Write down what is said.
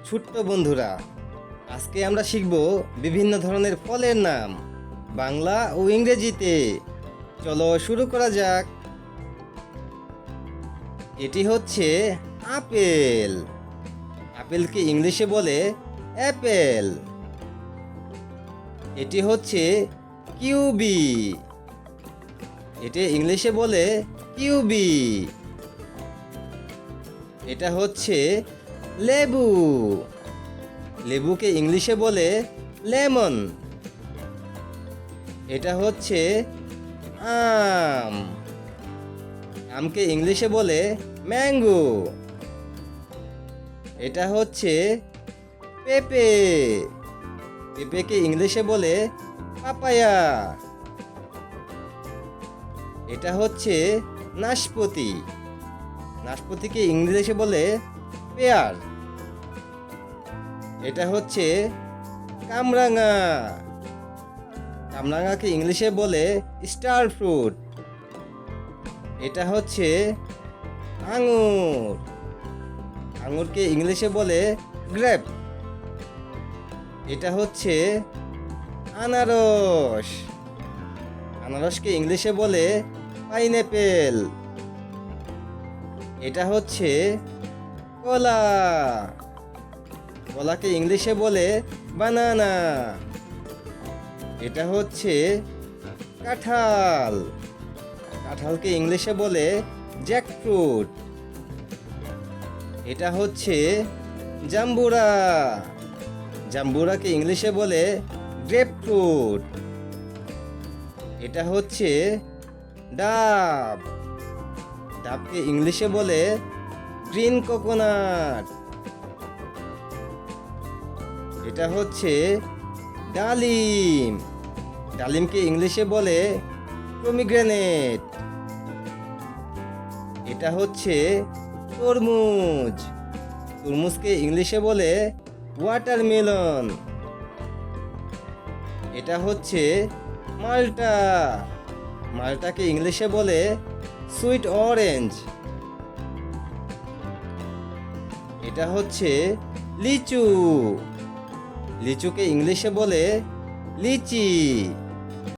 ছোট্ট বন্ধুরা, আজকে আমরা শিখব বিভিন্ন ধরনের ফলের নাম বাংলা ও ইংরেজিতে। চলো শুরু করা যাক। এটি হচ্ছে আপেল। আপেলকে ইংলিশে বলে অ্যাপেল। এটি হচ্ছে কিউবি। এটি ইংলিশে বলে কিউবি। এটা হচ্ছে লেবু। লেবুকে ইংলিশে বলে লেমন। এটা হচ্ছে আম। আমকে ইংলিশে বলে ম্যাঙ্গো। এটা হচ্ছে পেঁপে। পেঁপেকে ইংলিশে বলে পাপায়া। এটা হচ্ছে নাশপাতি। নাশপাতিকে ইংলিশে বলে পেয়ার। এটা হচ্ছে কামরাঙা। কামরাঙাকে ইংলিশে বলে স্টার ফ্রুট। এটা হচ্ছে আঙুর। আঙুরকে ইংলিশে বলে গ্রেপ। এটা হচ্ছে আনারস। আনারসকে ইংলিশে বলে পাইনঅ্যাপেল। এটা হচ্ছে কলা। কলাকে ইংলিশে বলে বানানা। এটা হচ্ছে কাঁঠাল। কাঁঠালকে ইংলিশে বলে জ্যাকফ্রুট। এটা হচ্ছে জাম্বুরা। জাম্বুরাকে ইংলিশে বলে গ্রেপফ্রুট। এটা হচ্ছে ডাব। ডাবকে ইংলিশে বলে গ্রিন কোকোনাট। এটা হচ্ছে ডালিম। ডালিমকে ইংলিশে বলে পমিগ্রেনেট। এটা হচ্ছে তরমুজ। তরমুজকে ইংলিশে বলে ওয়াটারমেলন। এটা হচ্ছে মাল্টা। মাল্টাকে ইংলিশে বলে সুইট অরেঞ্জ। এটা হচ্ছে লিচু। লিচুকে ইংলিশে বলে লিচি।